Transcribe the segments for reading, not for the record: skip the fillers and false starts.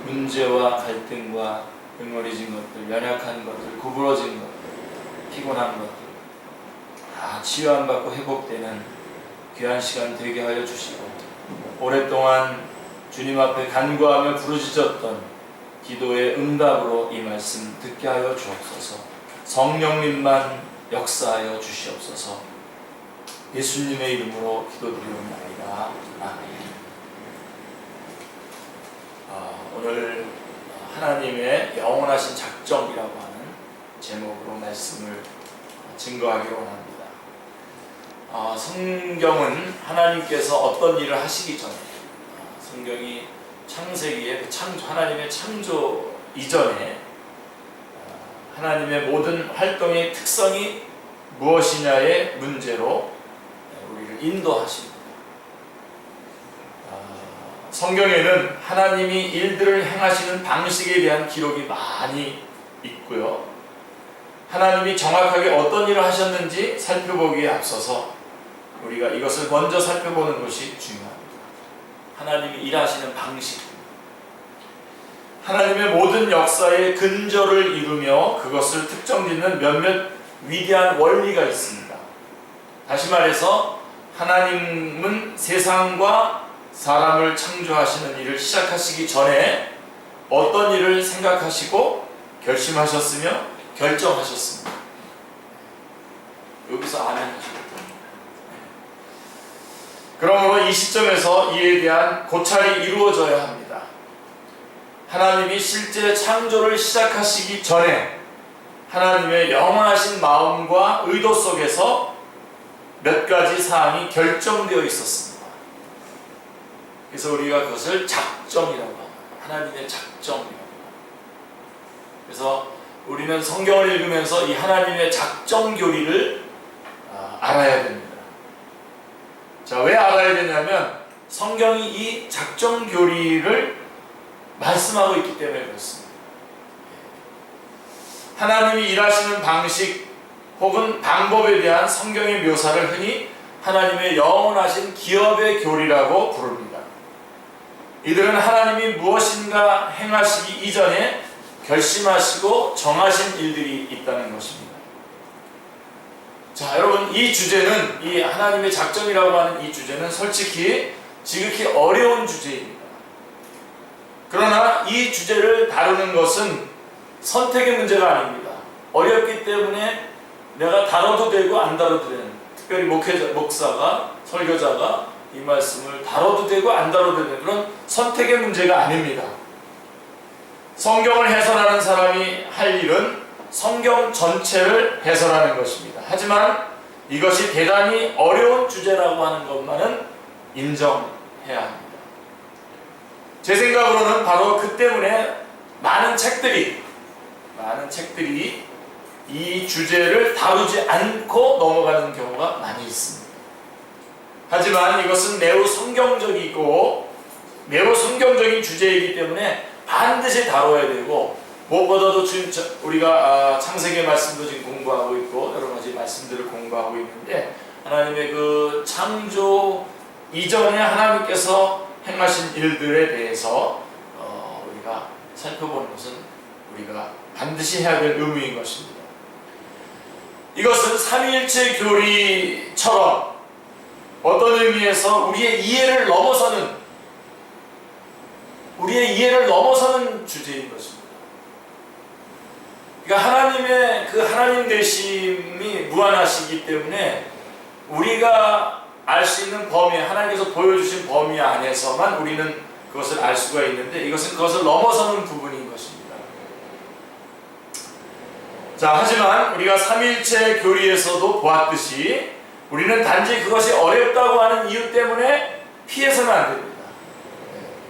문제와 갈등과 응어리진 것들, 연약한 것들, 구부러진 것들, 피곤한 것들 다 치유함받고 회복되는 귀한 시간 되게 하여 주시고, 오랫동안 주님 앞에 간구하며 부르짖었던 기도의 응답으로 이 말씀 듣게 하여 주옵소서. 성령님만 역사하여 주시옵소서. 예수님의 이름으로 기도드리옵나이다. 아멘. 오늘 하나님의 영원하신 작정이라고 하는 제목으로 말씀을 증거하기로 원합니다. 성경은 하나님께서 어떤 일을 하시기 전에, 성경이 창세기에 하나님의 창조 이전에 하나님의 모든 활동의 특성이 무엇이냐의 문제로 우리를 인도하십니다. 성경에는 하나님이 일들을 행하시는 방식에 대한 기록이 많이 있고요. 하나님이 정확하게 어떤 일을 하셨는지 살펴보기에 앞서서 우리가 이것을 먼저 살펴보는 것이 중요합니다. 하나님이 일하시는 방식, 하나님의 모든 역사의 근저를 이루며 그것을 특정짓는 몇몇 위대한 원리가 있습니다. 다시 말해서 하나님은 세상과 사람을 창조하시는 일을 시작하시기 전에 어떤 일을 생각하시고 결심하셨으며 결정하셨습니다. 여기서 아멘 하시겠다. 그러므로 이 시점에서 이에 대한 고찰이 이루어져야 합니다. 하나님이 실제 창조를 시작하시기 전에 하나님의 영원하신 마음과 의도 속에서 몇 가지 사항이 결정되어 있었습니다. 그래서 우리가 그것을 작정이라고 합니다. 하나님의 작정이라고 합니다. 그래서 우리는 성경을 읽으면서 이 하나님의 작정 교리를 알아야 됩니다. 자, 왜 알아야 되냐면 성경이 이 작정 교리를 말씀하고 있기 때문에 그렇습니다. 하나님이 일하시는 방식 혹은 방법에 대한 성경의 묘사를 흔히 하나님의 영원하신 기업의 교리라고 부릅니다. 이들은 하나님이 무엇인가 행하시기 이전에 결심하시고 정하신 일들이 있다는 것입니다. 자, 여러분, 이 주제는, 이 하나님의 작정이라고 하는 이 주제는 솔직히 지극히 어려운 주제입니다. 그러나 이 주제를 다루는 것은 선택의 문제가 아닙니다. 어렵기 때문에 내가 다뤄도 되고 안 다뤄도 되는, 특별히 목사가, 설교자가 이 말씀을 다뤄도 되고 안 다뤄도 되는 그런 선택의 문제가 아닙니다. 성경을 해설하는 사람이 할 일은 성경 전체를 해설하는 것입니다. 하지만 이것이 대단히 어려운 주제라고 하는 것만은 인정해야 합니다. 제 생각으로는 바로 그 때문에 많은 책들이 이 주제를 다루지 않고 넘어가는 경우가 많이 있습니다. 하지만 이것은 매우 성경적이고 매우 성경적인 주제이기 때문에 반드시 다뤄야 되고, 무엇보다도 지금 우리가 창세기 말씀도 지금 공부하고 있고 여러 가지 말씀들을 공부하고 있는데, 하나님의 그 창조 이전에 하나님께서 행하신 일들에 대해서 우리가 살펴보는 것은 우리가 반드시 해야 될 의무인 것입니다. 이것은 삼위일체 교리처럼 어떤 의미에서 우리의 이해를 넘어서는 주제인 것입니다. 그러니까 하나님의 그 하나님 되심이 무한하시기 때문에 우리가 알 수 있는 범위, 하나님께서 보여주신 범위 안에서만 우리는 그것을 알 수가 있는데, 이것은 그것을 넘어서는 부분인 것입니다. 자, 하지만 우리가 삼위일체 교리에서도 보았듯이 우리는 단지 그것이 어렵다고 하는 이유 때문에 피해서는 안 됩니다.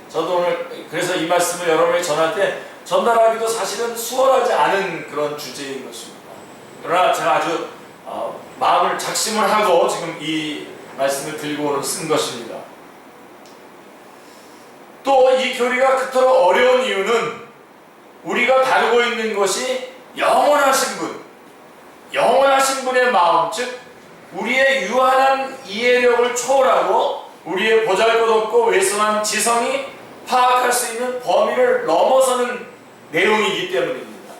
저도 오늘 그래서 이 말씀을 여러분에게 전할 때 전달하기도 사실은 수월하지 않은 그런 주제인 것입니다. 그러나 제가 아주 마음을 작심을 하고 지금 이 말씀을 들고 쓴 것입니다. 또 이 교리가 그토록 어려운 이유는 우리가 다루고 있는 것이 영원하신 분의 마음, 즉 우리의 유한한 이해력을 초월하고 우리의 보잘것없고 왜소한 지성이 파악할 수 있는 범위를 넘어서는 내용이기 때문입니다.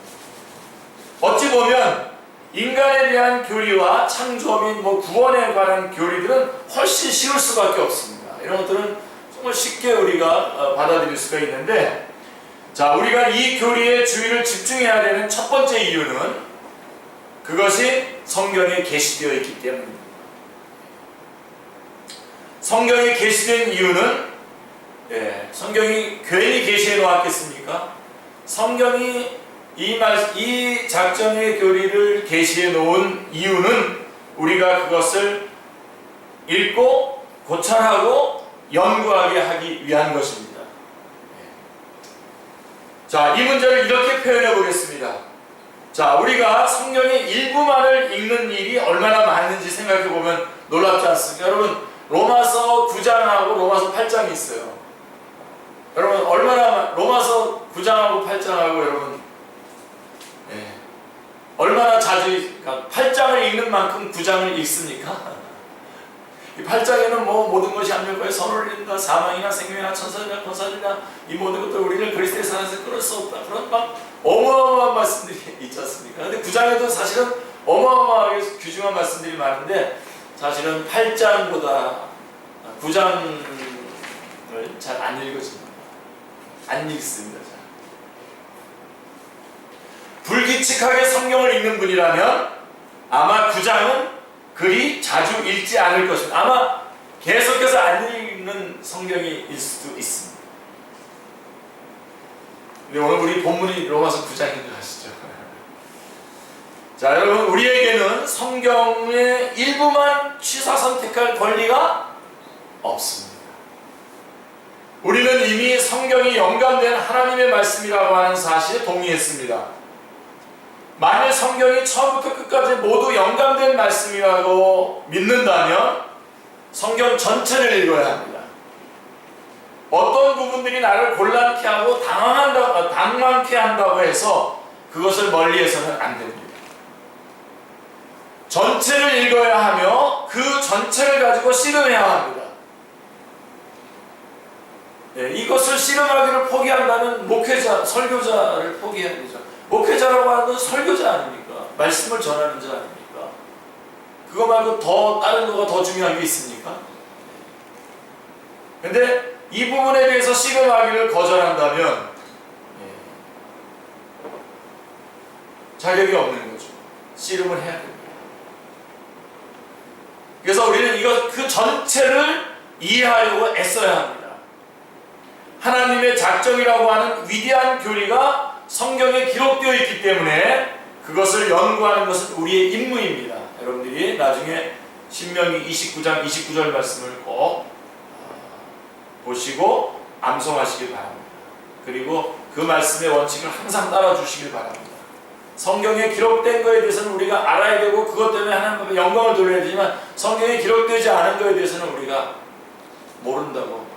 어찌 보면 인간에 대한 교리와 창조 및 구원에 관한 교리들은 훨씬 쉬울 수밖에 없습니다. 이런 것들은 정말 쉽게 우리가 받아들일 수가 있는데, 자, 우리가 이 교리에 주의를 집중해야 되는 첫 번째 이유는 그것이 성경에 게시되어 있기 때문입니다. 성경에 게시된 이유는 성경이 괜히 게시해 놓았겠습니까? 성경이 이 작정의 교리를 게시해 놓은 이유는 우리가 그것을 읽고 고찰하고 연구하게 하기 위한 것입니다. 자, 이 문제를 이렇게 표현해 보겠습니다. 자, 우리가 성경의 일부만을 읽는 일이 얼마나 많은지 생각해 보면 놀랍지 않습니까? 여러분, 로마서 9장하고 로마서 8장이 있어요. 여러분, 얼마나 로마서 9장하고 8장하고 여러분 얼마나 자주, 그러니까 8장을 읽는 만큼 9장을 읽습니까? 이 8장에는 모든 것이 합력하여 선을 이룬다. 사망이나 생명이나 천사이나 권사이나 이 모든 것들 우리를 그리스도의 사랑에서 끊을 수 없다. 그런 막 어마어마한 말씀들이 있지 않습니까? 근데 9장에도 사실은 어마어마하게 귀중한 말씀들이 많은데, 사실은 8장보다 9장을 잘 안 읽어집니다. 안 읽습니다. 불규칙하게 성경을 읽는 분이라면 아마 9장은 그리 자주 읽지 않을 것입니다. 아마 계속해서 안 읽는 성경일 수도 있습니다. 근데 오늘 우리 본문이 로마서 9장인 줄 아시죠? 자, 여러분, 우리에게는 성경의 일부만 취사 선택할 권리가 없습니다. 우리는 이미 성경이 영감된 하나님의 말씀이라고 하는 사실에 동의했습니다. 만일 성경이 처음부터 끝까지 모두 영감된 말씀이라고 믿는다면 성경 전체를 읽어야 합니다. 어떤 부분들이 나를 곤란케 하고 당황케 한다고 해서 그것을 멀리해서는 안 됩니다. 전체를 읽어야 하며 그 전체를 가지고 씨름해야 합니다. 이것을 씨름하기를 포기한다면 목회자, 설교자를 포기해야 되죠. 목회자라고 하는 건 설교자 아닙니까? 말씀을 전하는 자 아닙니까? 그거 말고 다른 거가 더 중요한 게 있습니까? 근데 이 부분에 대해서 씨름하기를 거절한다면 자격이 없는 거죠. 씨름을 해야 됩니다. 그래서 우리는 그 전체를 이해하려고 애써야 합니다. 하나님의 작정이라고 하는 위대한 교리가 성경에 기록되어 있기 때문에 그것을 연구하는 것은 우리의 임무입니다. 여러분들이 나중에 신명기 29장 29절 말씀을 꼭 보시고 암송하시길 바랍니다. 그리고 그 말씀의 원칙을 항상 따라주시길 바랍니다. 성경에 기록된 것에 대해서는 우리가 알아야 되고 그것 때문에 하나님께 영광을 돌려야 되지만 성경에 기록되지 않은 것에 대해서는 우리가 모른다고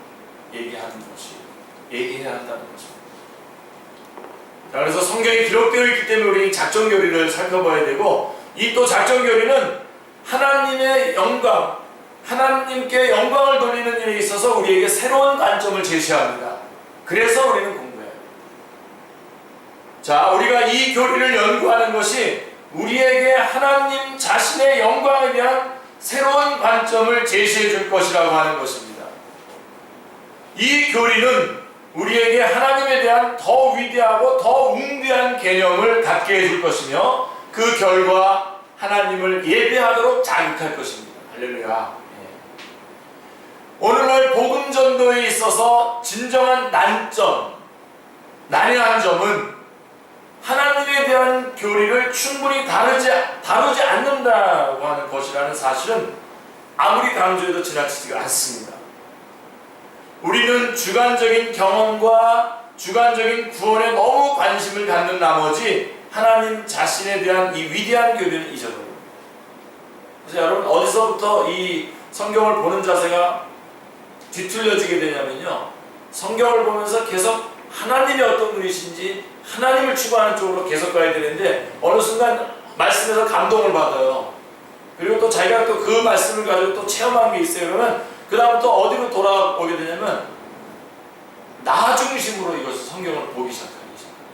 얘기해야 한다는 것입니다. 자, 그래서 성경에 기록되어 있기 때문에 우리 작정 교리를 살펴봐야 되고, 이 또 작정 교리는 하나님의 영광, 하나님께 영광을 돌리는 일에 있어서 우리에게 새로운 관점을 제시합니다. 그래서 우리는 공부해야 합니다. 자, 우리가 이 교리를 연구하는 것이 우리에게 하나님 자신의 영광에 대한 새로운 관점을 제시해 줄 것이라고 하는 것입니다. 이 교리는 우리에게 하나님에 대한 더 위대하고 더 웅대한 개념을 갖게 해줄 것이며 그 결과 하나님을 예배하도록 자극할 것입니다. 할렐루야. 오늘날 복음 전도에 있어서 진정한 난해한 점은 하나님에 대한 교리를 충분히 다루지 않는다고 하는 것이라는 사실은 아무리 강조해도 지나치지가 않습니다. 우리는 주관적인 경험과 주관적인 구원에 너무 관심을 갖는 나머지 하나님 자신에 대한 이 위대한 교리를 잊어버립니다. 그래서 여러분, 어디서부터 이 성경을 보는 자세가 뒤틀려지게 되냐면요, 성경을 보면서 계속 하나님이 어떤 분이신지 하나님을 추구하는 쪽으로 계속 가야 되는데 어느 순간 말씀에서 감동을 받아요. 그리고 또 자기가 또 그 말씀을 가지고 또 체험한 게 있어요. 그러면 그 다음 또 어디로 돌아오게 되냐면 나 중심으로 이것을 성경을 보기 시작하기 시작합니다.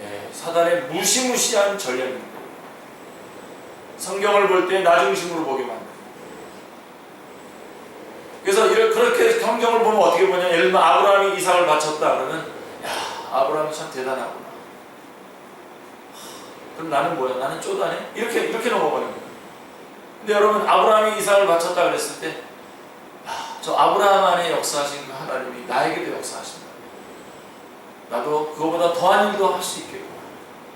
네, 사단의 무시무시한 전략입니다. 성경을 볼 때 나 중심으로 보게 만듭니다. 그래서 그렇게 성경을 보면 어떻게 보냐, 예를 들면 아브라함이 이삭을 바쳤다 그러면 야, 아브라함이 참 대단하구나. 그럼 나는 뭐야? 나는 쪼다네? 이렇게 넘어가는 거예요. 근데 여러분, 아브라함이 이삭을 바쳤다 그랬을 때 저 아브라함 안에 역사하신 그 하나님이 나에게도 역사하신다. 나도 그거보다 더한 일도 할 수 있겠구나.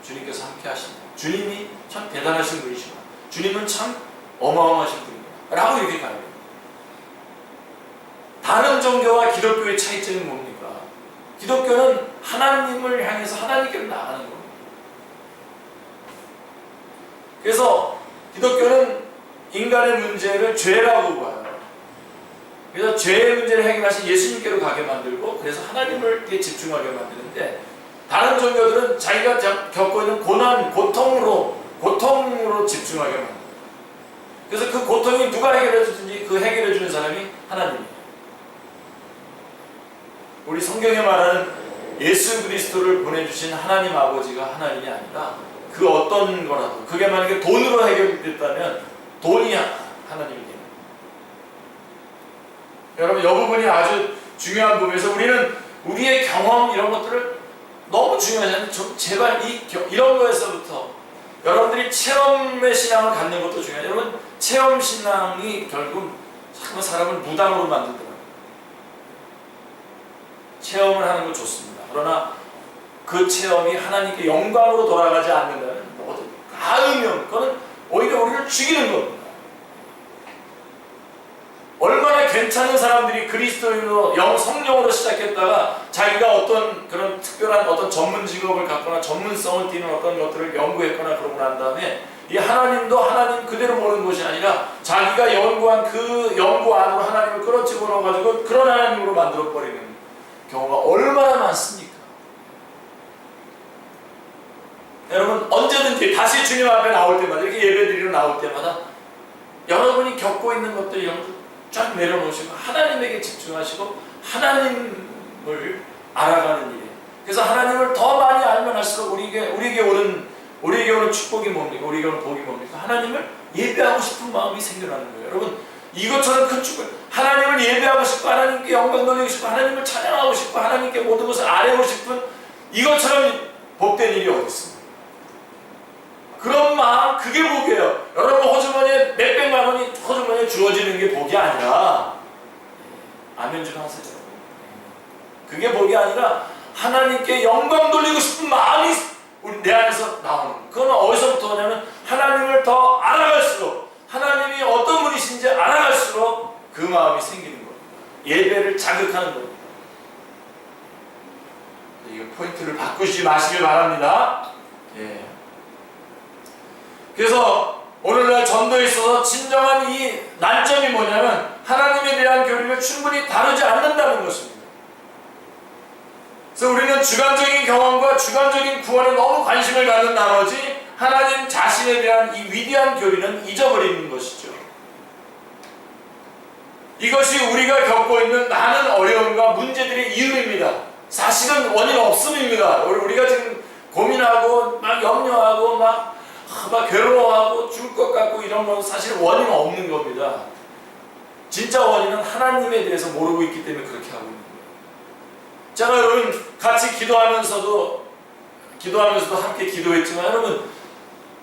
주님께서 함께 하신다. 주님이 참 대단하신 분이시구나. 주님은 참 어마어마하신 분이구나 라고 이렇게 가요. 다른 종교와 기독교의 차이점이 뭡니까? 기독교는 하나님을 향해서 하나님께로 나가는 겁니다. 그래서 기독교는 인간의 문제를 죄라고 봐요. 그래서 죄의 문제를 해결하신 예수님께로 가게 만들고, 그래서 하나님을 집중하게 만드는데, 다른 종교들은 자기가 겪고 있는 고난, 고통으로 집중하게 만듭니다. 그래서 그 고통이 누가 해결해 주든지 그 해결해 주는 사람이 하나님이에요. 우리 성경에 말하는 예수 그리스도를 보내주신 하나님 아버지가 하나님이 아니라 그 어떤 거라도, 그게 만약에 돈으로 해결됐다면 돈이 하나님이 됩니다. 여러분, 이 부분이 아주 중요한 부분에서 우리는 우리의 경험 이런 것들을 너무 중요하지 않아요? 제발 이런 거에서부터 여러분들이 체험의 신앙을 갖는 것도 중요해요. 여러분, 체험 신앙이 결국 사람을 무당으로 만들더라고요. 체험을 하는 건 좋습니다. 그러나 그 체험이 하나님께 영광으로 돌아가지 않는다면 뭐든 다 의미없는, 그거는 오히려 우리를 죽이는 겁니다. 얼마나 괜찮은 사람들이 그리스도인으로 성령으로 시작했다가 자기가 어떤 그런 특별한 어떤 전문 직업을 갖거나 전문성을 띠는 어떤 것들을 연구했거나 그러고 난 다음에 이 하나님도 하나님 그대로 보는 것이 아니라 자기가 연구한 그 연구 안으로 하나님을 끌어집어넣어가지고 그런 하나님으로 만들어버리는 경우가 얼마나 많습니까? 여러분, 언제든지 다시 주님 앞에 나올 때마다, 이렇게 예배드리러 나올 때마다 여러분이 겪고 있는 것들 이런 것들 쫙 내려놓으시고 하나님에게 집중하시고 하나님을 알아가는 일이에요. 그래서 하나님을 더 많이 알면 할수록 우리에게 오는 축복이 뭡니까? 우리에게 오는 복이 뭡니까? 하나님을 예배하고 싶은 마음이 생겨나는 거예요. 여러분, 이것처럼 큰 축복, 하나님을 예배하고 싶고 하나님께 영광 돌리고 싶고 하나님을 찬양하고 싶고 하나님께 모든 것을 아뢰고 싶은 이것처럼 복된 일이 어디 있습니까? 그런 마음, 그게 복이에요. 여러분, 호주머니에 몇백만 원이 호주머니에 주어지는 게 복이 아니라, 아멘 좀 하세요. 그게 복이 아니라 하나님께 영광 돌리고 싶은 마음이 내 안에서 나오는 거예요. 그건 어디서부터 오냐면 하나님을 더 알아갈수록, 하나님이 어떤 분이신지 알아갈수록 그 마음이 생기는 겁니다. 예배를 자극하는 겁니다. 이거 포인트를 바꾸지 마시길 바랍니다. 예. 그래서 오늘날 전도에 있어서 진정한 이 난점이 뭐냐면 하나님에 대한 교리를 충분히 다루지 않는다는 것입니다. 그래서 우리는 주관적인 경험과 주관적인 구원에 너무 관심을 갖는 나머지 하나님 자신에 대한 이 위대한 교리는 잊어버리는 것이죠. 이것이 우리가 겪고 있는 많은 어려움과 문제들의 이유입니다. 사실은 원인 없음입니다. 우리가 지금 고민하고 막 염려하고 막 괴로워하고 죽을 것 같고 이런 건 사실 원인은 없는 겁니다. 진짜 원인은 하나님에 대해서 모르고 있기 때문에 그렇게 하고 있는 거예요. 제가 여러분 같이 기도하면서도 함께 기도했지만, 여러분,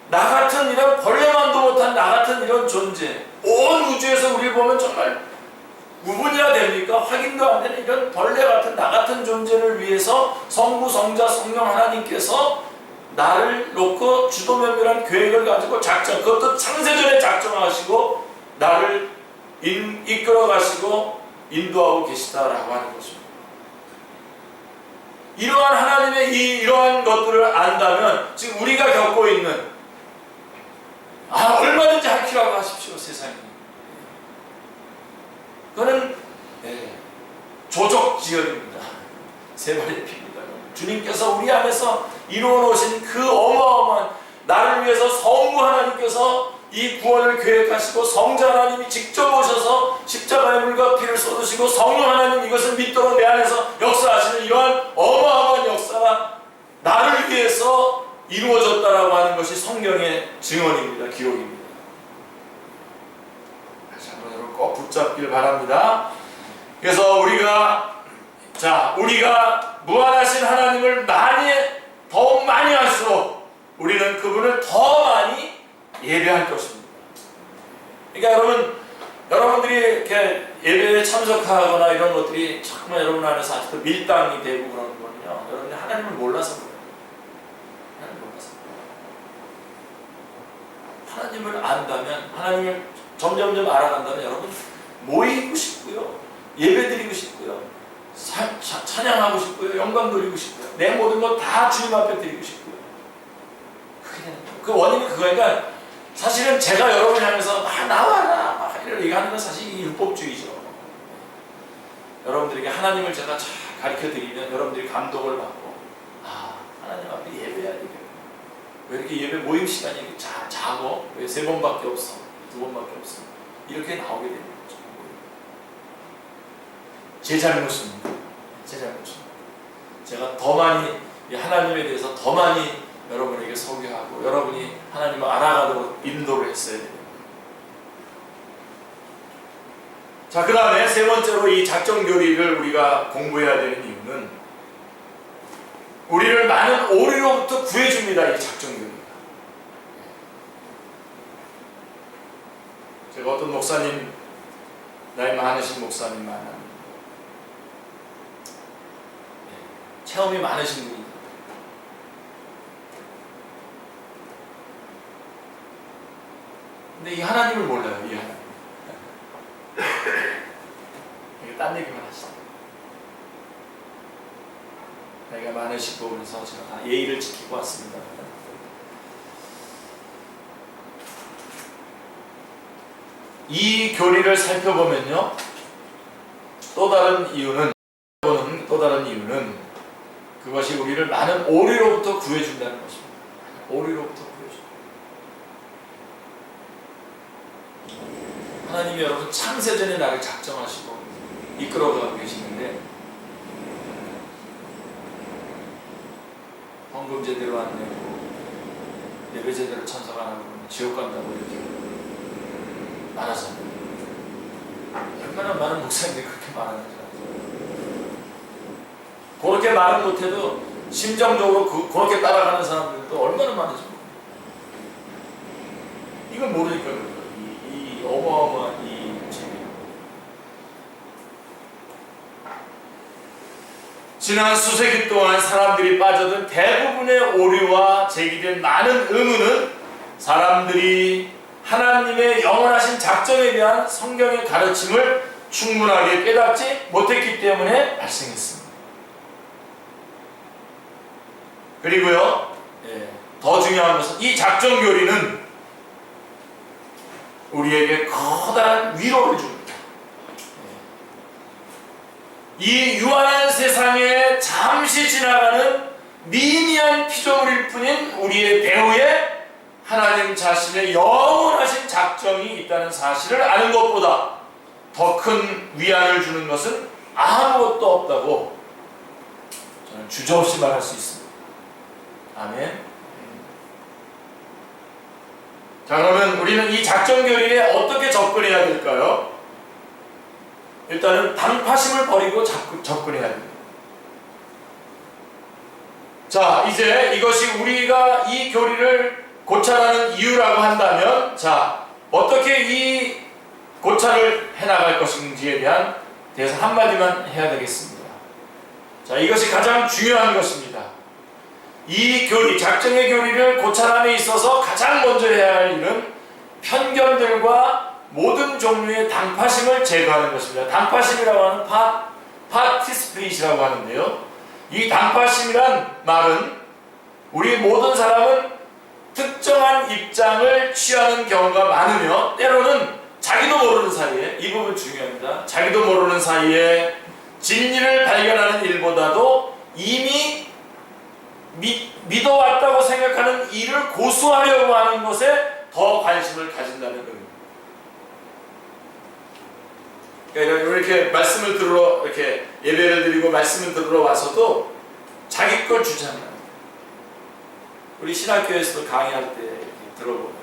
나 같은 이런 벌레만도 못한 나 같은 이런 존재, 온 우주에서 우리를 보면 정말 구분이나 됩니까? 확인도 안 되는 이런 벌레 같은 나 같은 존재를 위해서 성부, 성자, 성령 하나님께서 나를 놓고 주도면밀한 계획을 가지고 그것도 창세전에 작정하시고 나를 이끌어 가시고 인도하고 계시다라고 하는 것입니다. 이러한 하나님의 이러한 것들을 안다면 지금 우리가 겪고 있는 얼마든지 할퀴라고 하십시오. 세상에 그거는 조족지혈입니다. 세 발의 피입니다. 주님께서 우리 안에서 이루어 놓으신 그 어마어마한, 나를 위해서 성부 하나님께서 이 구원을 계획하시고 성자 하나님이 직접 오셔서 십자가의 물과 피를 쏟으시고 성령 하나님 이것을 믿도록 내 안에서 역사하시는 이러한 어마어마한 역사가 나를 위해서 이루어졌다라고 하는 것이 성경의 증언입니다. 기록입니다. 다시 한번 여러분 꼭 붙잡기를 바랍니다. 그래서 우리가 무한하신 하나님을 더욱 많이 할수록 우리는 그분을 더 많이 예배할 것입니다. 그러니까 여러분들이 이렇게 예배에 참석하거나 이런 것들이 정말 여러분 안에서 아직도 밀당이 되고 그러는 거는요, 여러분이 하나님을 몰라서 그래요. 하나님을 안다면, 하나님을 점점점 알아간다면 여러분 모이고 싶고요, 예배드리고 싶고요, 찬양하고 싶고요, 영광 돌리고 싶고요, 내 모든 것 다 주님 앞에 드리고 싶고요. 그 원인이 그거니까 사실은 제가 여러분 향해서 나와라 막 이렇게 얘기하는 건 사실 이 율법주의죠. 여러분들에게 하나님을 제가 가르쳐 드리면 여러분들이 감동을 받고 하나님 앞에 예배해야 되겠구나. 왜 이렇게 예배 모임 시간이 이렇게 작어? 왜 3번밖에 없어? 2번밖에 없어? 이렇게 나오게 되는 거죠. 제 잘못입니다. 제 잘못입니다. 제가 더 많이 하나님에 대해서 더 많이 여러분에게 소개하고 여러분이 하나님을 알아가도록 인도를 했어야 됩니다. 자, 그 다음에 세 번째로 이 작정교리를 우리가 공부해야 되는 이유는 우리를 많은 오류로부터 구해줍니다. 이 작정교리가. 제가 어떤 목사님, 나이 많으신 목사님 만납니다. 체험이 많으신 분입니다. 근데 이 하나님을 몰라요. 이 하나님. 이게 딴 얘기만 하시죠. 나이가 많으시고 그래서 제가 다 예의를 지키고 왔습니다. 이 교리를 살펴보면요, 또 다른 이유는 그것이 우리를 많은 오류로부터 구해준다는 것입니다. 오류로부터 구해준다. 하나님이 여러분 창세전에 나를 작정하시고 이끌어가고 계시는데 헌금 제대로 안 내고 예배 제대로 참석 안 하고 지옥 간다고 이렇게 말하잖아요. 얼마나 많은 목사님들이 그렇게 말하는지 알아요. 그렇게 말은 못해도 심정적으로 그렇게 따라가는 사람들도 얼마나 많은지 모릅니다. 이걸 모르니까 이 어마어마한 이 죄. 지난 수세기 동안 사람들이 빠져든 대부분의 오류와 제기된 많은 의문은 사람들이 하나님의 영원하신 작정에 대한 성경의 가르침을 충분하게 깨닫지 못했기 때문에 발생했습니다. 그리고요, 더 중요한 것은 이 작정교리는 우리에게 커다란 위로를 줍니다. 이 유한한 세상에 잠시 지나가는 미미한 피조물일 뿐인 우리의 배후에 하나님 자신의 영원하신 작정이 있다는 사실을 아는 것보다 더 큰 위안을 주는 것은 아무것도 없다고 저는 주저없이 말할 수 있습니다. 아멘. 자, 그러면 우리는 이 작정교리에 어떻게 접근해야 될까요? 일단은 당파심을 버리고 접근해야 됩니다. 자, 이제 이것이 우리가 이 교리를 고찰하는 이유라고 한다면, 자, 어떻게 이 고찰을 해나갈 것인지에 대해서 한마디만 해야 되겠습니다. 자, 이것이 가장 중요한 것입니다. 이 교리, 작정의 교리를 고찰함에 있어서 가장 먼저 해야 할 일은 편견들과 모든 종류의 당파심을 제거하는 것입니다. 당파심이라고 하는 파티스플릿이라고 하는데요. 이 당파심이란 말은 우리 모든 사람은 특정한 입장을 취하는 경우가 많으며 때로는 자기도 모르는 사이에, 이 부분 중요합니다. 자기도 모르는 사이에 진리를 발견하는 일보다도 이미 믿어왔다고 생각하는 일을 고수하려고 하는 것에 더 관심을 가진다는 의미. 그러니까 이렇게 말씀을 들으러 이렇게 예배를 드리고 말씀을 들으러 와서도 자기 걸 주장합니다. 우리 신학교에서도 강의할 때 들어보면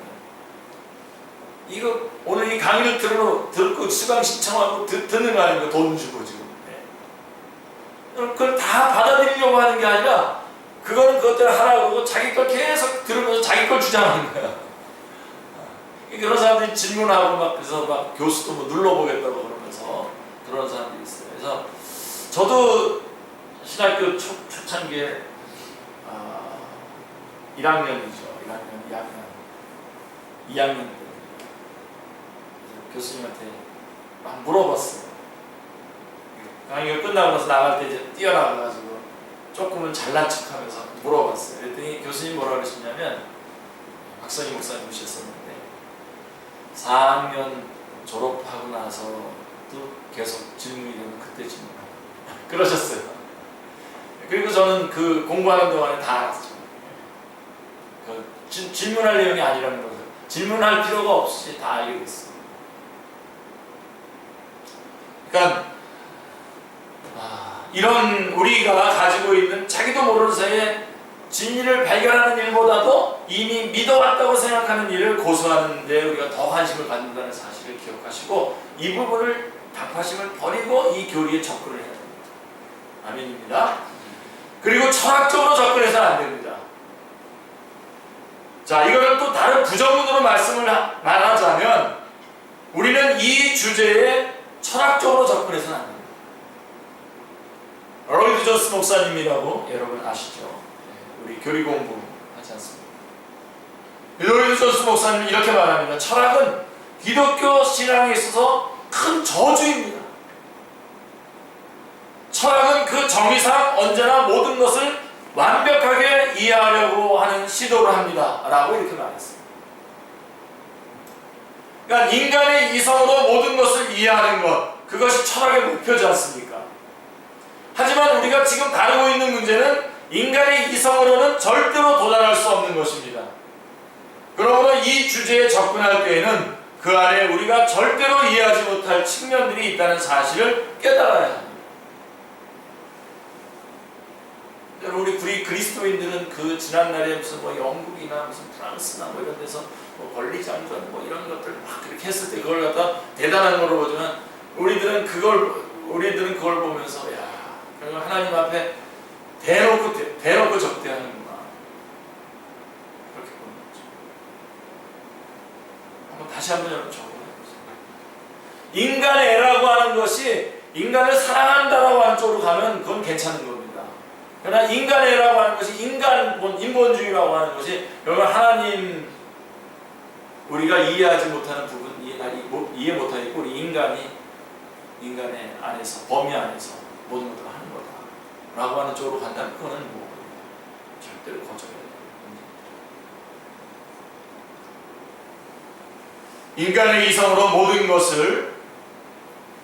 이거 오늘 이 강의를 듣고 수강 신청하고 듣는 거 아닙니까? 돈 주고 지금. 그걸 다 받아들이려고 하는 게 아니라 그거는 그것대로 하라고 하고 자기 걸 계속 들으면서 자기 걸 주장하는 거야. 그런 사람들이 질문하고 막 그래서 막 교수도 뭐 눌러보겠다고 그러면서 그런 사람들이 있어요. 그래서 저도 신학교 초창기에 1학년이죠. 2학년 때 교수님한테 막 물어봤어요. 강의가 끝나고 나서 나갈 때 이제 뛰어나가가지고 조금은 잘난 척하면서 물어봤어요. 그랬더니 교수님 뭐라 그러시냐면 박선희 목사님이셨었는데 4학년 졸업하고 나서도 계속 질문이 되면 그때 질문하고 그러셨어요. 그리고 저는 그 공부하는 동안에 다 알았죠. 질문할 내용이 아니라는 거죠. 질문할 필요가 없이 다 알게 됐어요. 그러니까 이런 우리가 가지고 있는 자기도 모르는 사이에 진리를 발견하는 일보다도 이미 믿어왔다고 생각하는 일을 고수하는 데 우리가 더 관심을 갖는다는 사실을 기억하시고 이 부분을 답하심을 버리고 이 교리에 접근을 해야 됩니다. 아멘입니다. 그리고 철학적으로 접근해서는 안 됩니다. 자, 이거를 또 다른 부정문으로 말씀을 말하자면 우리는 이 주제에 철학적으로 접근해서는 안 됩니다. 로이드 존스 목사님이라고 여러분 아시죠? 우리 교리 공부 하지 않습니까? 로이드 존스 목사님은 이렇게 말합니다. 철학은 기독교 신앙에 있어서 큰 저주입니다. 철학은 그 정의상 언제나 모든 것을 완벽하게 이해하려고 하는 시도를 합니다. 라고 이렇게 말했습니다. 그러니까 인간의 이성으로 모든 것을 이해하는 것, 그것이 철학의 목표지 않습니까? 하지만 우리가 지금 다루고 있는 문제는 인간의 이성으로는 절대로 도달할 수 없는 것입니다. 그러므로 이 주제에 접근할 때에는 그 안에 우리가 절대로 이해하지 못할 측면들이 있다는 사실을 깨달아야 합니다. 우리 그리스도인들은 그 지난날에 무슨 뭐 영국이나 무슨 프랑스나 뭐 이런 데서 뭐 권리장전 뭐 이런 것들 막 그렇게 했을 때 그걸 갖다 대단한 거로 보지만 우리들은 그걸 보면서 야, 하나님 앞에 대놓고 적대하는구나. 그렇게 보는 거죠. 다시 한번 여러분 적어보세요. 인간의 애라고 하는 것이 인간을 사랑한다라고 하는 쪽으로 가면 그건 괜찮은 겁니다. 그러나 인간의 애라고 하는 것이 인본주의라고 하는 것이 여러분 하나님 우리가 이해하지 못하는 부분 이해 못하니까 우리 인간의 안에서 범위 안에서 모든 것들을 하는 거다라고 하는 쪽으로 간다면 그거는 뭐 절대로 거절해야 돼요. 인간의 이성으로 모든 것을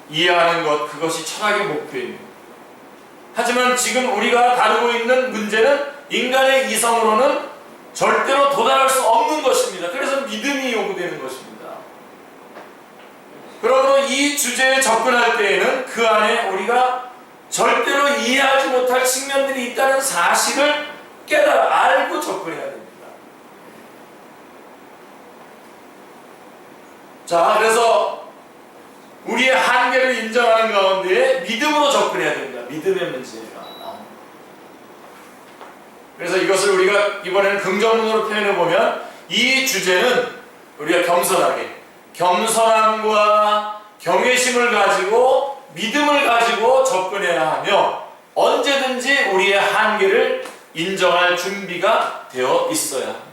이해하는 것, 그것이 철학의 목표입니다. 하지만 지금 우리가 다루고 있는 문제는 인간의 이성으로는 절대로 도달할 수 없는 것입니다. 그래서 믿음이 요구되는 것입니다. 그러므로 이 주제에 접근할 때에는 그 안에 우리가 절대로 이해하지 못할 측면들이 있다는 사실을 알고 접근해야 됩니다. 자, 그래서 우리의 한계를 인정하는 가운데 믿음으로 접근해야 됩니다. 믿음의 문제가 나옵니다. 그래서 이것을 우리가 이번에는 긍정문으로 표현해 보면 이 주제는 우리가 겸손함과 경외심을 가지고 믿음을 가지고 접근해야 하며 언제든지 우리의 한계를 인정할 준비가 되어 있어야 합니다.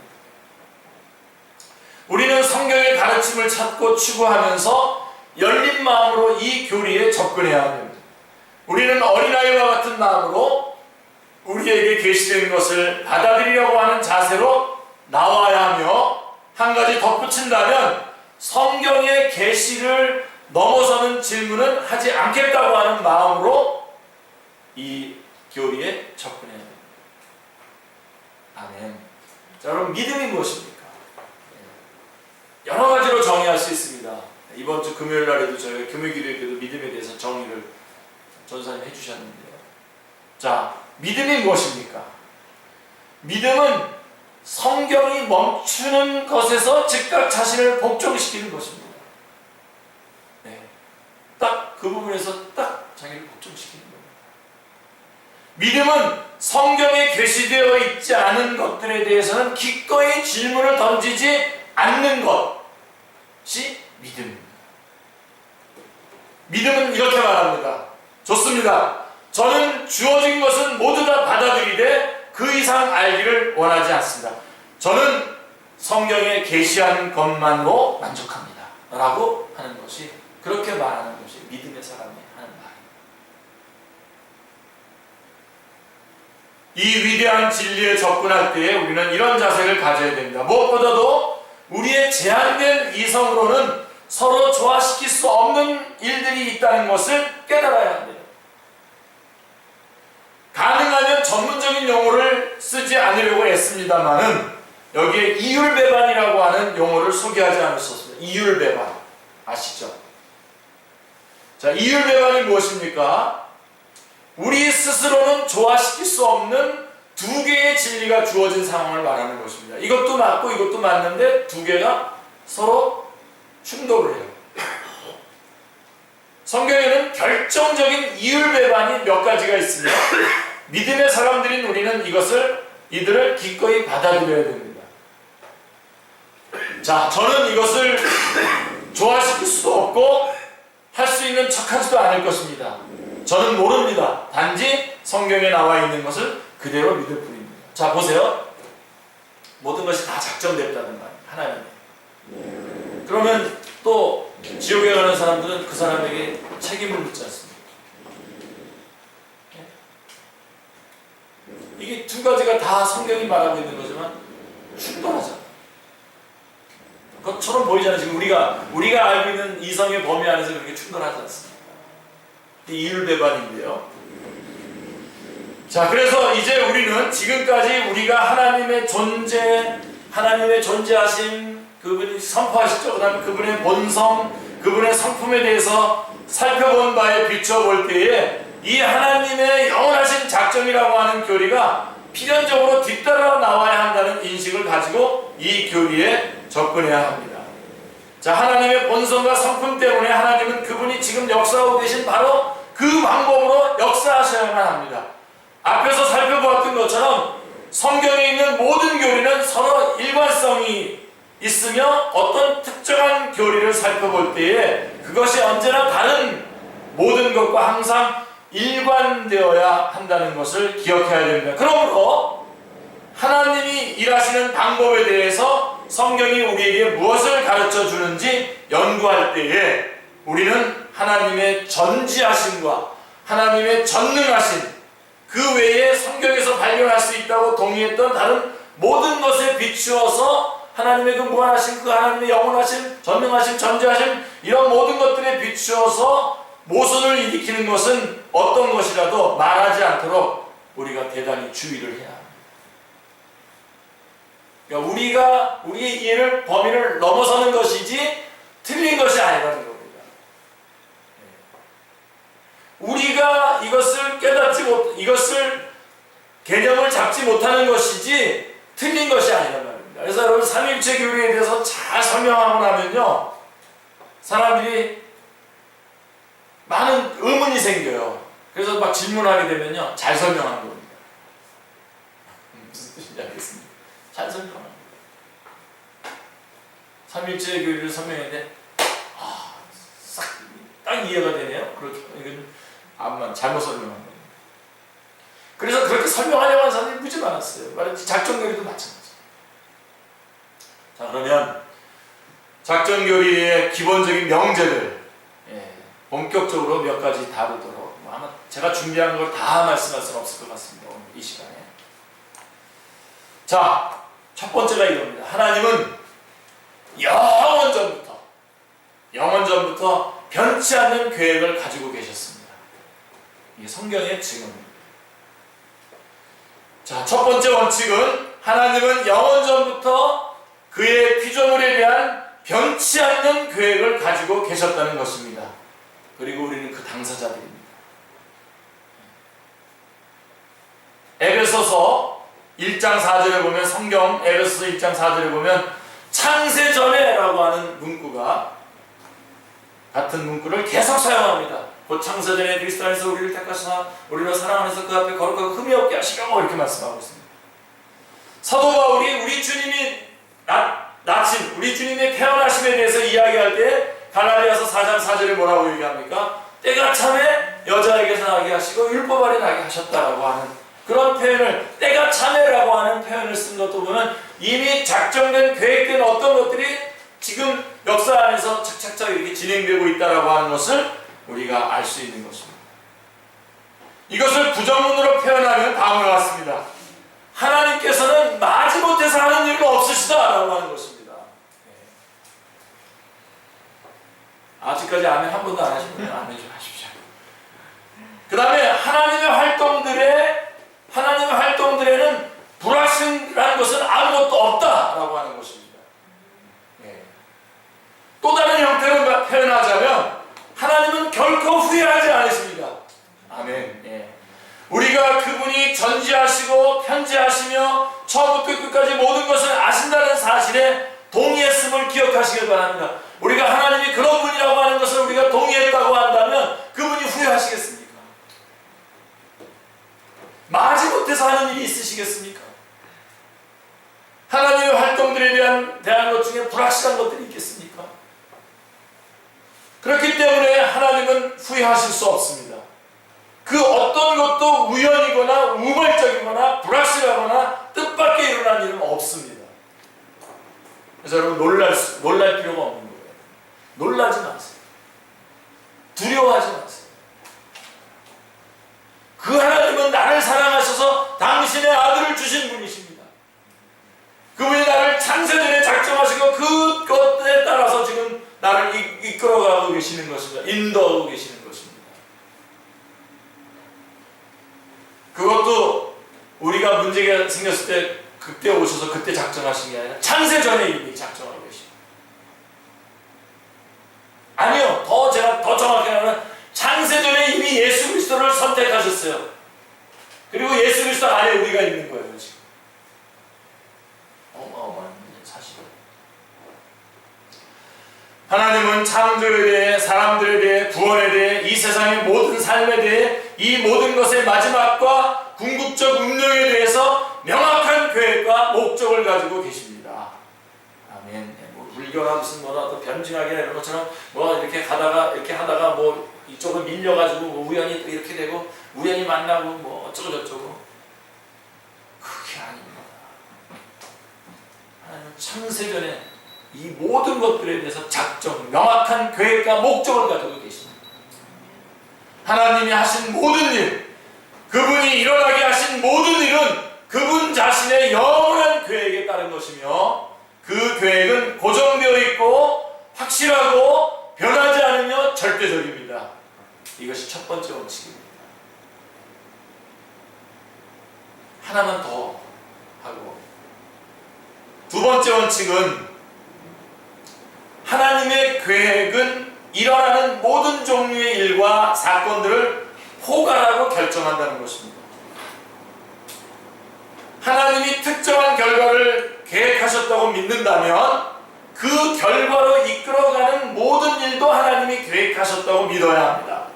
우리는 성경의 가르침을 찾고 추구하면서 열린 마음으로 이 교리에 접근해야 합니다. 우리는 어린아이와 같은 마음으로 우리에게 계시된 것을 받아들이려고 하는 자세로 나와야 하며 한 가지 덧붙인다면 성경의 계시를 넘어서는 질문은 하지 않겠다고 하는 마음으로 이 교리에 접근해야 합니다. 아멘. 자, 여러분 믿음이 무엇입니까? 여러 가지로 정의할 수 있습니다. 이번 주 금요일 날에도 저희가 교묘기도에도 믿음에 대해서 정의를 전사님 해주셨는데요. 자, 믿음이 무엇입니까? 믿음은 성경이 멈추는 것에서 즉각 자신을 복종시키는 것입니다. 네. 딱 그 부분에서 딱 자기를 복종시키는 겁니다. 믿음은 성경에 게시되어 있지 않은 것들에 대해서는 기꺼이 질문을 던지지 않는 것이 믿음입니다. 믿음은 이렇게 말합니다. 좋습니다. 저는 주어진 것은 모두 다 받아들이되 그 이상 알기를 원하지 않습니다. 저는 성경에 게시한 것만으로 만족합니다. 라고 하는 것이, 그렇게 말하는 것이 믿음의 사람이 하는 말입니다. 이 위대한 진리에 접근할 때에 우리는 이런 자세를 가져야 됩니다. 무엇보다도 우리의 제한된 이성으로는 서로 조화시킬 수 없는 일들이 있다는 것을 깨달아야 합니다. 가능하면 전문적인 용어를 쓰지 않으려고 했습니다만은 여기에 이율배반이라고 하는 용어를 소개하지 않을 수 없습니다. 이율배반 아시죠? 자, 이율배반이 무엇입니까? 우리 스스로는 조화시킬 수 없는 두 개의 진리가 주어진 상황을 말하는 것입니다. 이것도 맞고 이것도 맞는데 두 개가 서로 충돌을 해요. 성경에는 결정적인 이율배반이 몇 가지가 있으며 믿음의 사람들인 우리는 이들을 기꺼이 받아들여야 됩니다. 자, 저는 이것을 조화시킬 수도 없고 할 수 있는 척하지도 않을 것입니다. 저는 모릅니다. 단지 성경에 나와 있는 것을 그대로 믿을 뿐입니다. 자, 보세요. 모든 것이 다 작정됐다는 말, 하나님의. 그러면 또 지옥에 가는 사람들은 그 사람에게 책임을 묻지 않습니다. 이게 두 가지가 다 성경이 말하고 있는 거지만 충돌하잖아요. 그것처럼 보이잖아요. 지금 우리가 알고 있는 이성의 범위 안에서 그렇게 충돌하지 않습니다. 이율배반인데요. 자, 그래서 이제 우리는 지금까지 우리가 하나님의 존재하심, 그분이 선포하시죠. 그 다음에 그분의 본성, 그분의 성품에 대해서 살펴본 바에 비춰볼 때에 이 하나님의 영원하신 작정이라고 하는 교리가 필연적으로 뒤따라 나와야 한다는 인식을 가지고 이 교리에 접근해야 합니다. 자, 하나님의 본성과 성품 때문에 하나님은 그분이 지금 역사하고 계신 바로 그 방법으로 역사하셔야만 합니다. 앞에서 살펴보았던 것처럼 성경에 있는 모든 교리는 서로 일관성이 있으며 어떤 특정한 교리를 살펴볼 때에 그것이 언제나 다른 모든 것과 항상 일관되어야 한다는 것을 기억해야 됩니다. 그러므로 하나님이 일하시는 방법에 대해서 성경이 우리에게 무엇을 가르쳐 주는지 연구할 때에 우리는 하나님의 전지하심과 하나님의 전능하심, 그 외에 성경에서 발견할 수 있다고 동의했던 다른 모든 것에 비추어서 하나님의 그 무한하심, 그 하나님의 영원하심, 전능하심, 전지하심, 이런 모든 것들에 비추어서 모순을 일으키는 것은 어떤 것이라도 말하지 않도록 우리가 대단히 주의를 해야 합니다. 그러니까 우리가 우리의 이해를 범위를 넘어서는 것이지 틀린 것이 아니라는 겁니다. 우리가 이것을 이것을 개념을 잡지 못하는 것이지 틀린 것이 아니란 말입니다. 그래서 여러분 삼위일체 교리에 대해서 잘 설명하고 나면요, 사람들이 많은 의문이 생겨요. 그래서 막 질문하게 되면요, 잘 설명하는 겁니다. 무슨 뜻인지 알겠습니다. 잘 설명하는 겁니다. 삼위일체 교리를 설명했는데 딱 이해가 되네요. 그렇게 이건 암만 잘못 설명한 겁니다. 그래서 그렇게 설명하려고 하는 사람들이 무지 많았어요. 말하지 작정교리도 마찬가지. 자, 그러면 작정교리의 기본적인 명제들 본격적으로 몇 가지 다루도록 아마 제가 준비한 걸 다 말씀할 수는 없을 것 같습니다. 오늘 이 시간에. 자, 첫 번째가 이겁니다. 하나님은 영원전부터 변치 않는 계획을 가지고 계셨습니다. 이게 성경의 증언입니다. 자, 첫 번째 원칙은 하나님은 영원전부터 그의 피조물에 대한 변치 않는 계획을 가지고 계셨다는 것입니다. 그리고 우리는 그 당사자들입니다. 에베소서 1장 4절에 보면, 성경 에베소서 1장 4절에 보면 창세 전에라고 하는 문구가, 같은 문구를 계속 사용합니다. 곧 창세 전에 그리스도 안에서 우리를 택하시나 우리를 사랑 안에서 그 앞에 거룩하고 흠이 없게 하시려고 이렇게 말씀하고 있습니다. 사도 바울이 우리 주님이 낳으신, 우리 주님의 태어나심에 대해서 이야기할 때 갈라디아서 4장 4절에 뭐라고 얘기합니까? 때가 참에 여자에게서 나게 하시고 율법 아래 나게 하셨다라고 하는 그런 표현을, 때가 참에라고 하는 표현을 쓴 것도 보면 이미 작정된, 계획된 어떤 것들이 지금 역사 안에서 착착착 이렇게 진행되고 있다라고 하는 것을 우리가 알 수 있는 것입니다. 이것을 부정문으로 표현하면 다음과 같습니다. 하나님께서는 마지못해서 하는 일은 없으시다라고 하는 것입니다. 아직까지 아멘 한 번도 안 하시면 아멘 좀 하십시오. 그 다음에 하나님의 활동들에는 불확실한 것은 아무것도 없다라고 하는 것입니다. 또 다른 형태로 표현하자면 하나님은 결코 후회하지 않으십니다. 아멘. 우리가 그분이 전지하시고 편지하시며 처음부터 끝까지 모든 것을 아신다는 사실에 동의했음을 기억하시길 바랍니다. 우리가 하나님이 그런 분이라고 하는 것을 우리가 동의했다고 한다면 그분이 후회하시겠습니까? 마지못해서 하는 일이 있으시겠습니까? 하나님의 활동들에 대한 것 중에 불확실한 것들이 있겠습니까? 그렇기 때문에 하나님은 후회하실 수 없습니다. 그 어떤 것도 우연이거나 우발적이거나 불확실하거나 뜻밖의 일어난 일은 없습니다. 그래서 여러분 놀랄 필요가 없는 거예요. 놀라지 마세요. 두려워하지 마세요. 그 하나님은 나를 사랑하셔서 당신의 아들을 주신 분이십니다. 그분이 나를 창세전에 작정하시고 그것에 따라서 지금 나를 이끌어가고 계시는 것입니다. 인도하고 계시는 것입니다. 그것도 우리가 문제가 생겼을 때 그때 오셔서 그때 작정하신 게 아니라 창세전에 이미 작정하고 계십니다. 아니요, 제가 더 정확히 하면 창세전에 이미 예수 그리스도를 선택하셨어요. 그리고 예수 그리스도 안에 우리가 있는 거예요, 지금. 어마어마한 사실은. 하나님은 창조에 대해, 사람들에 대해, 구원에 대해, 이 세상의 모든 삶에 대해, 이 모든 것의 마지막과 궁극적 운명에 대해서 명확한 계획과 목적을 가지고 계십니다. 아멘. 불교가 무슨 또 변증하게 이런 것처럼 이렇게 하다가 이쪽으로 밀려가지고 우연히 또 이렇게 되고 우연히 만나고 어쩌고 저쩌고, 그게 아닙니다. 하나님은 창세전에 이 모든 것들에 대해서 작정, 명확한 계획과 목적을 가지고 계십니다. 하나님이 하신 모든 일, 그분이 일어나게 하신 모든 일은 그분 자신의 영원한 계획에 따른 것이며, 그 계획은 고정되어 있고 확실하고 변하지 않으며 절대적입니다. 이것이 첫 번째 원칙입니다. 하나만 더 하고, 두 번째 원칙은 하나님의 계획은 일어나는 모든 종류의 일과 사건들을 포괄하고 결정한다는 것입니다. 하나님이 특정한 결과를 계획하셨다고 믿는다면 그 결과로 이끌어가는 모든 일도 하나님이 계획하셨다고 믿어야 합니다.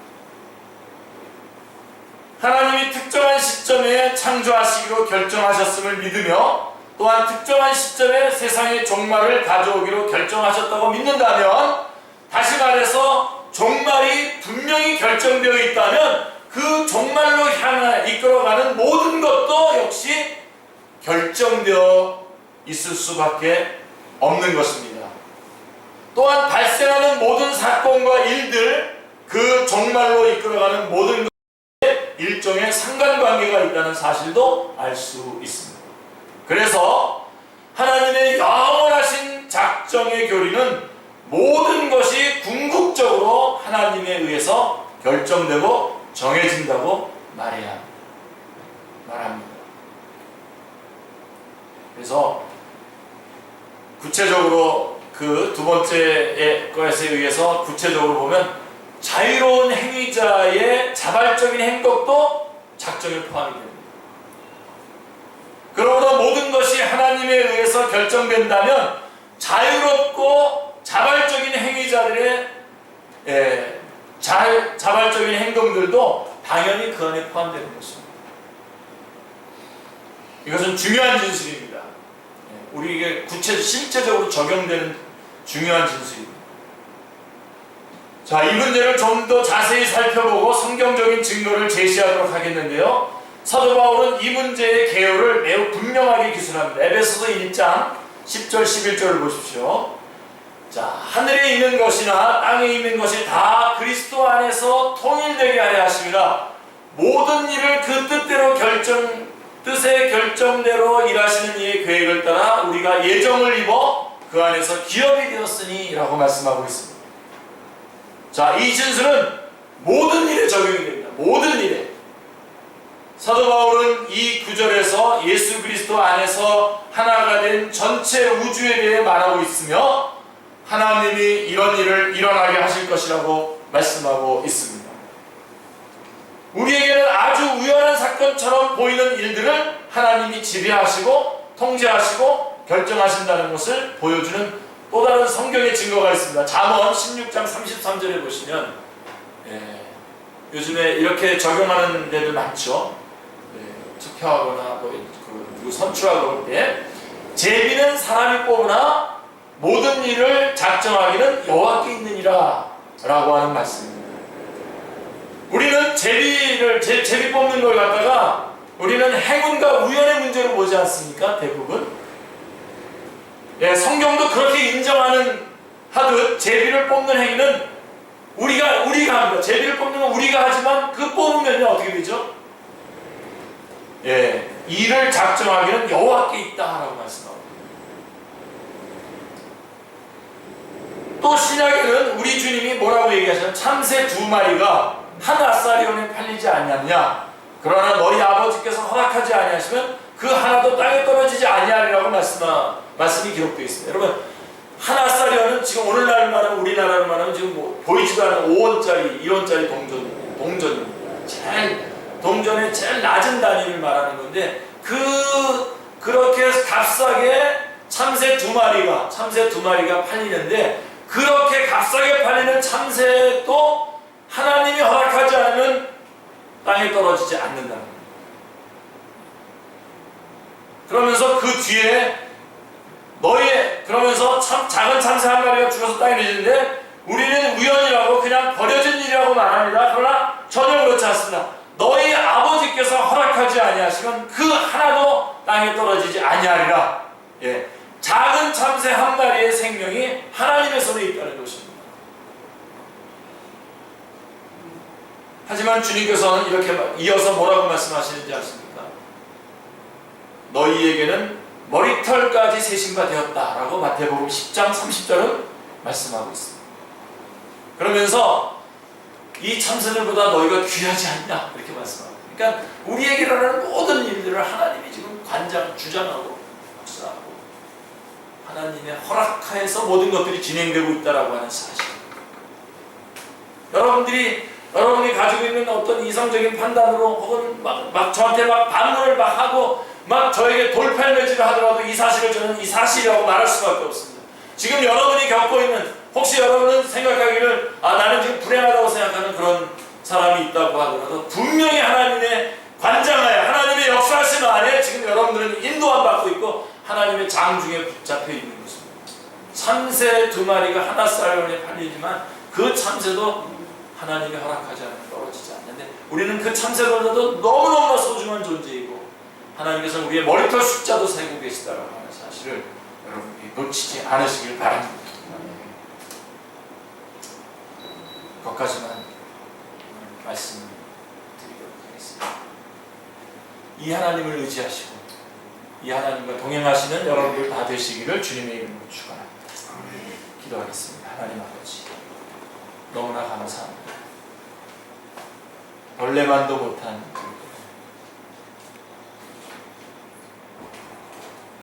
하나님이 특정한 시점에 창조하시기로 결정하셨음을 믿으며 또한 특정한 시점에 세상의 종말을 가져오기로 결정하셨다고 믿는다면, 다시 말해서 종말이 분명히 결정되어 있다면 그 종말로 향해 이끌어가는 모든 것도 역시 결정되어 있을 수밖에 없는 것입니다. 또한 발생하는 모든 사건과 일들, 그 종말로 이끌어가는 모든 것에 일종의 상관관계가 있다는 사실도 알 수 있습니다. 그래서 하나님의 영원하신 작정의 교리는 모든 것이 궁극적으로 하나님에 의해서 결정되고 정해진다고 말합니다. 그래서 구체적으로 그 두 번째 것에 의해서 구체적으로 보면 자유로운 행위자의 자발적인 행동도 작정에 포함이 됩니다. 그러므로 모든 것이 하나님에 의해서 결정된다면 자유롭고 자발적인 행위자들의 자발적인 행동들도 당연히 그 안에 포함되는 것입니다. 이것은 중요한 진술입니다. 우리에게 실제적으로 적용되는 중요한 진술입니다. 자, 이 문제를 좀 더 자세히 살펴보고 성경적인 증거를 제시하도록 하겠는데요. 사도 바울은 이 문제의 개요를 매우 분명하게 기술합니다. 에베소서 1장 10절 11절을 보십시오. 자, 하늘에 있는 것이나 땅에 있는 것이 다 그리스도 안에서 통일되게 하려 하십니다. 모든 일을 그 뜻의 결정대로 일하시는 이의 계획을 따라 우리가 예정을 입어 그 안에서 기업이 되었으니 라고 말씀하고 있습니다. 자, 이 진술은 모든 일에 적용이 됩니다. 모든 일에. 사도 바울은 이 구절에서 예수 그리스도 안에서 하나가 된 전체 우주에 대해 말하고 있으며 하나님이 이런 일을 일어나게 하실 것이라고 말씀하고 있습니다. 우리에게는 아주 우연한 사건처럼 보이는 일들을 하나님이 지배하시고 통제하시고 결정하신다는 것을 보여주는 또 다른 성경의 증거가 있습니다. 잠언 16장 33절에 보시면 요즘에 이렇게 적용하는 데도 많죠. 투표하거나 누구 선출하고 그럴 때 제비는 사람이 뽑으나 모든 일을 작정하기는 여호와께 있느니라 라고 하는 말씀입니다. 우리는 제비 뽑는 걸 갖다가 우리는 행운과 우연의 문제로 보지 않습니까? 대부분. 성경도 그렇게 인정하는 하듯 제비를 뽑는 행위는 우리가 합니다. 제비를 뽑는 건 우리가 하지만 그 뽑으면요 어떻게 되죠? 일을 작정하기는 여호와께 있다라고 말씀합니다. 또 신약에는 우리 주님이 뭐라고 얘기하셨냐면 참새 2마리가 한 아사리온에 팔리지 아니하느냐. 그러나 너희 아버지께서 허락하지 아니하시면 그 하나도 땅에 떨어지지 아니하리라고 말씀이 기록되어 있습니다. 여러분, 한 아사리온은 지금 오늘날 말하면 우리나라로 말하면 지금 뭐 보이지도 않은 5원짜리, 1원짜리 동전입니다. 동전의 제일 낮은 단위를 말하는 건데 그렇게 값싸게 참새 2마리가 팔리는데 그렇게 값싸게 팔리는 참새도 하나님이 허락하지 않으면 땅에 떨어지지 않는다는 겁니다. 그러면서 그 뒤에 그러면서 작은 참새 한 마리가 죽어서 땅에 내리는데 우리는 우연이라고 그냥 버려진 일이라고 말합니다. 그러나 전혀 그렇지 않습니다. 너희 아버지께서 허락하지 아니하시면 그 하나도 땅에 떨어지지 아니하리라. 작은 참새 한 마리의 생명이 하나님의 손에 있다는 것입니다. 하지만 주님께서는 이렇게 이어서 뭐라고 말씀하시는지 아십니까? 너희에게는 머리털까지 세신바 되었다라고 마태복음 10장 30절은 말씀하고 있습니다. 그러면서 이 참새들보다 너희가 귀하지 않냐 이렇게 말씀합니다. 그러니까 우리에게 일어나는 모든 일들을 하나님이 지금 주장하고 역사하고 하나님의 허락하에서 모든 것들이 진행되고 있다라고 하는 사실. 여러분이 가지고 있는 어떤 이성적인 판단으로 혹은 막 저한테 반문을 하고 저에게 돌팔매질을 하더라도 이 사실을 저는 이 사실이라고 말할 수밖에 없습니다. 지금 여러분이 겪고 있는 혹시 여러분은 생각하기를 나는 지금 불행하다고 생각하는 그런 사람이 있다고 하더라도 분명히 하나님의 관장하에 하나님의 역사하심 안에 지금 여러분들은 인도함 받고 있고 하나님의 장중에 붙잡혀 있는 것입니다. 참새 2마리가 한 아사리온에 팔리지만 그 참새도 하나님이 허락하지 않으면 떨어지지 않는데 우리는 그 참새보다도 너무너무 소중한 존재이고 하나님께서 우리의 머리털 숫자도 세고 계시다라고 하는 사실을 여러분이 놓치지 않으시길 바랍니다. 거기까지만 말씀드리도록 하겠습니다. 이 하나님을 의지하시고 이 하나님과 동행하시는 여러분들 다 되시기를 주님의 이름으로 축원합니다. 기도하겠습니다. 하나님 아버지 너무나 감사합니다. 벌레만도 못한